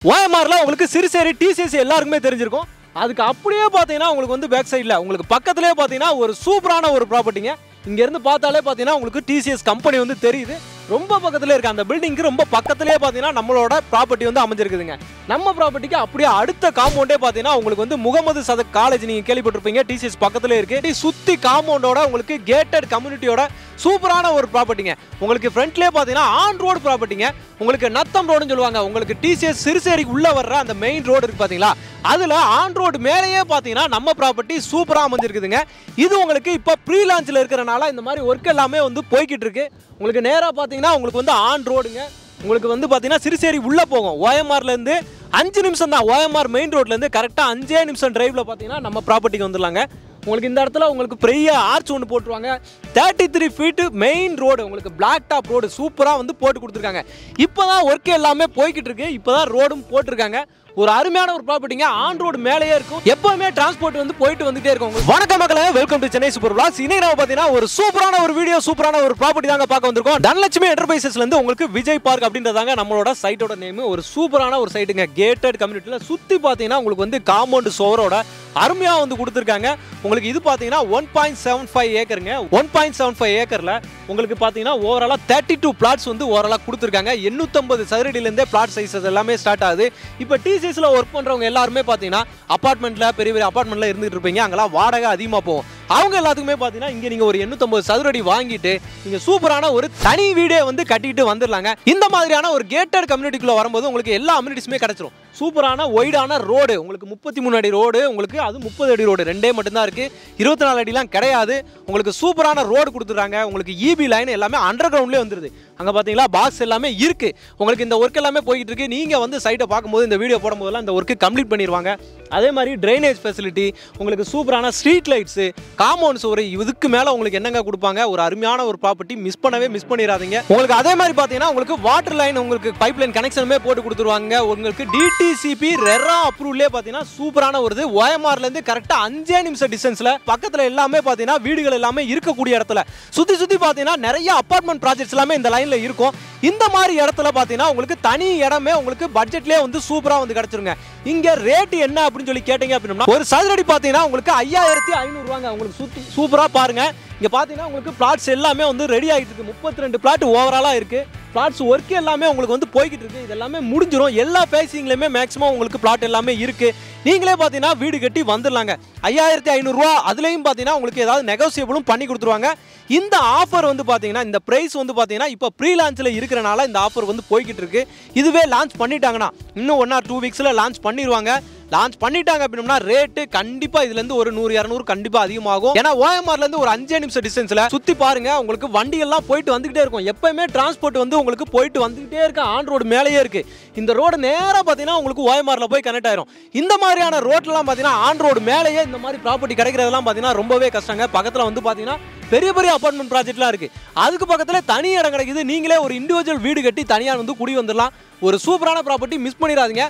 ஓஎம்ஆர்ல உங்களுக்கு சிறுசேரி டிசிஎஸ் எல்லாருக்குமே தெரிஞ்சிருக்கும். அதுக்கு அப்படியே பார்த்தீங்கன்னா உங்களுக்கு வந்து பேக் சைடில் உங்களுக்கு பக்கத்துலேயே பார்த்தீங்கன்னா ஒரு சூப்பரான ஒரு ப்ராப்பர்ட்டிங்க. இங்கேருந்து பார்த்தாலே பார்த்தீங்கன்னா உங்களுக்கு டிசிஎஸ் கம்பெனி வந்து தெரியுது. ரொம்ப பக்கத்துலேயே இருக்குது. அந்த பில்டிங்க்கு ரொம்ப பக்கத்துலேயே பார்த்தீங்கன்னா நம்மளோட ப்ராப்பர்ட்டி வந்து அமைஞ்சிருக்குதுங்க. நம்ம ப்ராப்பர்ட்டிக்கு அப்படியே அடுத்த காம்பவுண்டே பார்த்தீங்கன்னா உங்களுக்கு வந்து முகமது சதக் காலேஜ் நீங்கள் கேள்விப்பட்டிருப்பீங்க. டிசிஎஸ் பக்கத்துலேயே இருக்குது. சுற்றி காம்பவுண்டோட உங்களுக்கு கேட்டட் கம்யூனிட்டியோட சூப்பரான ஒரு ப்ராப்பர்ட்டிங்க. உங்களுக்கு ஃப்ரண்ட்லேயே பார்த்தீங்கன்னா ஆன் ரோடு ப்ராப்பர்ட்டிங்க. உங்களுக்கு நத்தம் ரோடுன்னு சொல்லுவாங்க. உங்களுக்கு டிசிஎஸ் சிறுசேரிக்கு உள்ளே வர்ற அந்த மெயின் ரோடு இருக்குது பார்த்தீங்களா, அதில் ஆன் ரோடு மேலேயே பார்த்தீங்கன்னா நம்ம ப்ராப்பர்ட்டி சூப்பராக அமைஞ்சிருக்குதுங்க. இது உங்களுக்கு இப்போ ப்ரீ லான்ச்சில் இருக்கிறனால இந்த மாதிரி ஒர்க் எல்லாமே வந்து போய்கிட்டு இருக்கு. உங்களுக்கு நேராக பார்த்தீங்கன்னா உங்களுக்கு வந்து ஆன் ரோடுங்க. உங்களுக்கு வந்து பார்த்தீங்கன்னா சிறுசேரி உள்ளே போகும். ஓஎம்ஆர்லேருந்து 5 நிமிஷம் தான். ஓஎம்ஆர் மெயின் ரோட்லேருந்து கரெக்டாக 5 நிமிஷம் டிரைவில் பார்த்தீங்கன்னா நம்ம ப்ராப்பர்ட்டிக்கு வந்துடலாங்க. உங்களுக்கு இந்த இடத்துல உங்களுக்கு பெரிய ஆர்ச் ஒன்று போட்டுருவாங்க. 33 ஃபீட்டு மெயின் ரோடு, உங்களுக்கு பிளாக் டாப் ரோடு சூப்பராக வந்து போட்டு கொடுத்துருக்காங்க. இப்போ தான் ஒர்க் எல்லாமே போய்கிட்டு இருக்கு. இப்போ தான் ரோடும் போட்டிருக்காங்க. ஒரு அருமையான ஒரு ப்ராப்பர்ட்டிங்க. ஆன் ரோடு மேலேயே இருக்கும். எப்பவுமே டிரான்ஸ்போர்ட் வந்து போயிட்டு வந்துட்டே இருக்கும். வணக்கம் மக்களே, welcome to Chennai super vlogs. இன்னைக்கு நம்ம பார்த்தீங்கன்னா ஒரு சூப்பரான ஒரு வீடியோ, சூப்பரான ஒரு ப்ராப்பர்ட்டி தாங்க பார்க்க வந்திருக்கோம். தனலட்சுமி என்டர்பிரைசஸ்ல இருந்து உங்களுக்கு விஜய் பார்க் அப்படின்றதாங்க நம்மளோட சைட்டோட நேம். ஒரு சூப்பரான ஒரு சைட்டுங்க. கேட்டட் கம்யூனிட்டியில சுற்றி பார்த்தீங்கன்னா உங்களுக்கு வந்து காம்பவுண்ட் சோவரோட அருமையா வந்து கொடுத்துருக்காங்க. உங்களுக்கு இது பார்த்தீங்கன்னா 1.75 ஏக்கருங்க. 1.75 ஏக்கர்ல உங்களுக்கு பார்த்தீங்கன்னா ஓவராலா 32 பிளாட்ஸ் வந்து ஓவராலா கொடுத்துருக்காங்க. 850 சதுரடியிலேருந்தே பிளாட் சைஸஸ் எல்லாமே ஸ்டார்ட் ஆகுது. இப்போ டிசிஎஸ்ல ஒர்க் பண்றவங்க எல்லாருமே பார்த்தீங்கன்னா அபார்ட்மெண்ட்ல பெரிய பெரிய அபார்ட்மெண்ட்ல இருந்துட்டு இருப்பீங்க. அங்கெல்லாம் வாடகை அதிகமாக போகும். அவங்க எல்லாத்துக்குமே பார்த்தீங்கன்னா இங்கே நீங்கள் ஒரு 850 சதுரடி வாங்கிட்டு நீங்கள் சூப்பரான ஒரு தனி வீடே வந்து கட்டிட்டு வந்துடலாங்க. இந்த மாதிரியான ஒரு கேட்டட் கம்யூனிட்டிக்குள்ள வரும்போது உங்களுக்கு எல்லா அம்யூனிட்டிஸுமே கிடைச்சிரும். சூப்பரான ஒய்டான ரோடு, உங்களுக்கு 33 அடி ரோடு, உங்களுக்கு அது 30 அடி ரோடு ரெண்டே மட்டும்தான் இருக்கு. 24 அடிலாம் கிடையாது. உங்களுக்கு சூப்பரான ரோடு கொடுத்துறாங்க. உங்களுக்கு இபி லைன் எல்லாமே அண்டர் கிரவுண்ட்லேயே வந்துருது. அங்கே பார்த்தீங்களா பாக்ஸ் எல்லாமே இருக்கு. உங்களுக்கு இந்த ஒர்க் எல்லாமே போய்கிட்டு இருக்கு. நீங்கள் வந்து சைட்டை பார்க்கும்போது இந்த வீடியோ போடும்போதெல்லாம் இந்த ஒர்க்கு கம்ப்ளீட் பண்ணிடுவாங்க. அதே மாதிரி ட்ரைனேஜ் ஃபெசிலிட்டி, உங்களுக்கு சூப்பரான ஸ்ட்ரீட் லைட்ஸு, காம்பவுண்ட்ஸ், ஒரு இதுக்கு மேலே உங்களுக்கு என்னங்க கொடுப்பாங்க. ஒரு அருமையான ஒரு ப்ராப்பர்ட்டி, மிஸ் பண்ணிடாதீங்க. உங்களுக்கு அதே மாதிரி பார்த்தீங்கன்னா உங்களுக்கு வாட்டர் லைன், உங்களுக்கு பைப் லைன் கனெக்ஷனுமே போட்டு கொடுத்துருவாங்க. உங்களுக்கு டிடிசிபி ரெரா அப்ரூவ்லே பார்த்தீங்கன்னா சூப்பரான ஒரு இது. ஓஎம்ஆர்லேருந்து கரெக்டாக 5 நிமிஷம் டிஸ்டன்ஸில் பக்கத்தில் எல்லாமே பார்த்தீங்கன்னா வீடுகள் எல்லாமே இருக்கக்கூடிய இடத்துல சுற்றி பார்த்தீங்கன்னா நிறைய அப்பார்ட்மெண்ட் ப்ராஜெக்ட்ஸ் எல்லாமே இந்த லைனில் இருக்கும். இந்த மாதிரி இடத்துல பார்த்தீங்கன்னா உங்களுக்கு தனி இடமே உங்களுக்கு பட்ஜெட்லேயே வந்து சூப்பராக வந்து கிடச்சிருங்க. இங்கே ரேட் என்ன அப்படின்னு சொல்லி கேட்டீங்க அப்படின்னா ஒரு சதுரடி பார்த்தீங்கன்னா உங்களுக்கு 5500 ரூபாங்க. உங்களுக்கு சூப்பராக பாருங்க. இங்கே பார்த்தீங்கன்னா உங்களுக்கு பிளாட்ஸ் எல்லாமே வந்து ரெடி ஆகிட்டு இருக்கு. 32 பிளாட் ஓவராலாக இருக்கு. பிளாட்ஸ் ஒர்க் எல்லாமே உங்களுக்கு வந்து போய்கிட்டு இருக்கு. இது எல்லாமே முடிஞ்சிடும். எல்லா பேசிங்லையுமே மேக்ஸிமம் உங்களுக்கு பிளாட் எல்லாமே இருக்கு. நீங்களே பார்த்தீங்கன்னா வீடு கட்டி வந்துடலாங்க. 5500 ரூபா. அதுலேயும் பார்த்தீங்கன்னா உங்களுக்கு ஏதாவது நெகோசியபிளும் பண்ணி கொடுத்துருவாங்க. இந்த ஆஃபர் வந்து பார்த்தீங்கன்னா இந்த ப்ரைஸ் வந்து பார்த்தீங்கன்னா இப்போ ப்ரீ லான்ச்சில் இருக்கிறனால இந்த ஆஃபர் வந்து போய்கிட்டு இருக்கு. இதுவே லான்ச் பண்ணிட்டாங்கன்னா இன்னும் 1 or 2 வீக்ஸில் லான்ச் பண்ணிடுவாங்க. லான்ச் பண்ணிட்டாங்க அப்படின்னா ரேட்டு கண்டிப்பாக இதுலேருந்து ஒரு 100-200 கண்டிப்பாக அதிகமாகும். ஏன்னா ஓஎம்ஆர்லேருந்து ஒரு 5 நிமிஷம் டிஸ்டன்ஸில் சுற்றி பாருங்க. உங்களுக்கு வண்டிகள்லாம் போயிட்டு வந்துகிட்டே இருக்கும். எப்பயுமே டிரான்ஸ்போர்ட் வந்து உங்களுக்கு போயிட்டு வந்துகிட்டே இருக்கு. ஆன் ரோடு மேலேயே இருக்கு. இந்த ரோடு நேராக பார்த்தீங்கன்னா உங்களுக்கு ஓஎம்ஆரில் போய் கனெக்ட் ஆயிரும். இந்த மாதிரியான ரோட்லாம் பார்த்தீங்கன்னா ஆன் ரோடு மேலேயே இந்த மாதிரி ப்ராப்பர்ட்டி கிடைக்கிறதெல்லாம் பார்த்தீங்கன்னா ரொம்பவே கஷ்டங்க. பக்கத்தில் வந்து பார்த்தீங்கன்னா பெரிய பெரிய அபார்ட்மெண்ட் ப்ராஜெக்ட்லாம் இருக்கு. அதுக்கு பக்கத்தில் தனி இடம் கிடைக்குது. நீங்களே ஒரு இண்டிவிஜுவல் வீடு கட்டி தனியாக வந்து குடி வந்துடலாம். ஒரு சூப்பரான ப்ராப்பர்ட்டி, மிஸ் பண்ணிடாதீங்க.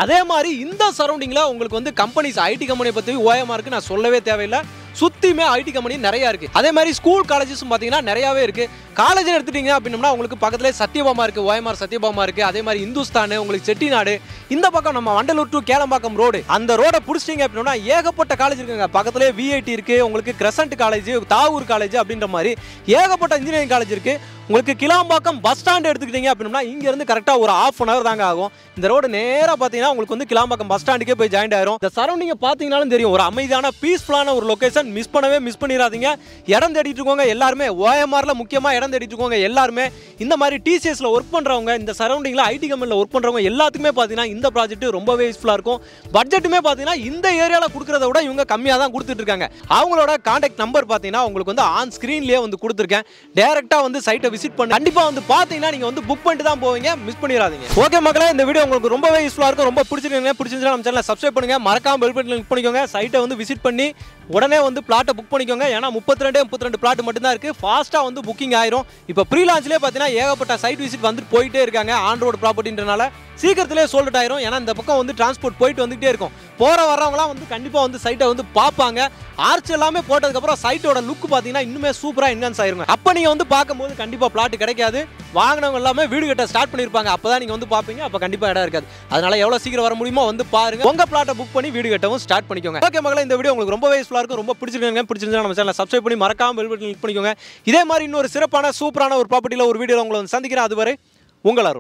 அதே மாதிரி இந்த சரௌண்டிங்கில் உங்களுக்கு வந்து கம்பெனிஸ், ஐடி கம்பெனியை பற்றி ஓஎம்ஆருக்கு நான் சொல்லவே தேவையில்லை. சுற்றியுமே ஐடி கம்பெனி நிறையா இருக்குது. அதே மாதிரி ஸ்கூல் காலேஜஸும் பார்த்தீங்கன்னா நிறையாவே இருக்குது. காலேஜ் எடுத்துட்டீங்க அப்படின்னா உங்களுக்கு பக்கத்திலே சத்யபாமா இருக்குது, ஓஎம்ஆர் சத்யபாமா இருக்குது. அதே மாதிரி இந்துஸ்தான், உங்களுக்கு செட்டிநாடு, இந்த பக்கம் நம்ம வண்டலூர் டு கேளம்பாக்கம் ரோடு, அந்த ரோடை பிடிச்சிட்டிங்க அப்படின்னா ஏகப்பட்ட காலேஜ் இருக்குங்க. பக்கத்திலே விஐடி இருக்குது, உங்களுக்கு கிரசன்ட் காலேஜ், தாவூர் காலேஜ் அப்படின்ற மாதிரி ஏகப்பட்ட இன்ஜினியரிங் காலேஜ் இருக்குது. உங்களுக்கு கிளாம்பாக்கம் பஸ் ஸ்டாண்ட் எடுத்துக்கிட்டீங்க அப்படின்னா இங்கேருந்து கரெக்டாக ஒரு 1/2 hour தாங்க ஆகும். இந்த ரோடு நேராக பார்த்தீங்கன்னா உங்களுக்கு வந்து கிளாம்பாக்கம் பஸ் ஸ்டாண்டுக்கே போய் ஜாயின் ஆயிரும். இந்த சரௌண்டிங்கை பார்த்தீங்கன்னாலும் தெரியும். ஒரு அமைதியான பீஸ்ஃபுல்லான ஒரு லொக்கேஷன். மிஸ் பண்ணிடாதீங்க. இடம் தேடிட்டு இருக்கோங்க எல்லாருமே. ஓஎம்ஆர்ல முக்கியமாக இடம் தேடிட்டு இருக்கோங்க எல்லாருமே. இந்த மாதிரி டிசிஎஸ்ல ஒர்க் பண்ணுறவங்க, இந்த சரௌண்டிங்கில் ஐடி கம்பெனியில் ஒர்க் பண்ணுறவங்க எல்லாத்துக்குமே பார்த்தீங்கன்னா இந்த ப்ராஜெக்ட் ரொம்பவே யூஸ்ஃபுல்லாக இருக்கும். பட்ஜெட்டுமே பார்த்தீங்கன்னா இந்த ஏரியாவில் கொடுக்குறத விட இவங்க கம்மியாக தான் கொடுத்துட்டு இருக்காங்க. அவங்களோட கான்டாக்ட் நம்பர் பார்த்தீங்கன்னா உங்களுக்கு வந்து ஆன் ஸ்க்ரீன்லேயே வந்து கொடுத்துருக்கேன். டேரெக்டாக வந்து சைட்டை விசிட் பண்ணி கண்டிப்பா வந்து பாத்தீங்கன்னா நீங்க வந்து புக் பண்ணிட்டு தான் போவீங்க. மிஸ் பண்ணிடாதீங்க. ஓகே மக்களே, இந்த வீடியோ உங்களுக்கு ரொம்பவே யூஸ்ஃபுல்லா இருக்கும். ரொம்ப பிடிச்சிருந்தா நம்ம சேனலை சப்ஸ்கிரைப் பண்ணுங்க. மறக்காம பெல் பட்டனை கிளிக் பண்ணிக்கோங்க. சைட்டை வந்து விசிட் பண்ணி உடனே வந்து பிளாட்டை புக் பண்ணிக்கோங்க. ஏன்னா 32 பிளாட் மட்டும் தான் இருக்கு. ஃபாஸ்ட்டாக வந்து புக்கிங் ஆயிரும். இப்போ ப்ரீ லான்ச்லேயே பார்த்தீங்கன்னா ஏகப்பட்ட சைட் விசிட் வந்துட்டு போயிட்டே இருக்காங்க. ஆன் ரோடு ப்ராப்பர்ட்டின்றனால சீக்கிரத்திலே சோல்ட் ஆயிரும். ஏன்னா இந்த பக்கம் வந்து டிரான்ஸ்போர்ட் போயிட்டு வந்துகிட்டே இருக்கும். போகிற வர்றவங்களாம் வந்து கண்டிப்பாக வந்து சைட்டை வந்து பார்ப்பாங்க. ஆர்ச் எல்லாமே போட்டதுக்கப்புறம் சைட்டோட லுக் பார்த்தீங்கன்னா இன்னுமே சூப்பராக என்ஹான்ஸ் ஆயிருங்க. அப்போ நீங்கள் வந்து பார்க்கும்போது கண்டிப்பாக பிளாட் கிடைக்காது. வாங்கினவங்க எல்லாமே வீடு கட்ட ஸ்டார்ட் பண்ணியிருப்பாங்க. அப்போ தான் நீங்கள் வந்து பார்ப்பீங்க. அப்போ கண்டிப்பாக இடம் இருக்காது. அதனால எவ்வளோ சீக்கிரம் வர முடியுமோ வந்து பாருங்க. உங்கள் பிளாட்டை புக் பண்ணி வீடு கட்டவும் ஸ்டார்ட் பண்ணிக்கோங்க. ஓகே மகளே, இந்த வீடியோ உங்களுக்கு ரொம்ப யூஸ்ஃபுல்லாக இருக்கும். ரொம்ப பிடிச்சிருந்தா நம்ம சேனலை சப்ஸ்கிரைப் பண்ணி மறக்காம பெல் பட்டன் கிளிக் பண்ணிக்கோங்க. இதே மாதிரி இன்னொரு சிறப்பான சூப்பரான ஒரு ப்ராப்பர்ட்டியில் ஒரு வீடியோவில் உங்களை வந்து சந்திக்கிறேன். அதுவரை உங்கள் அருண்.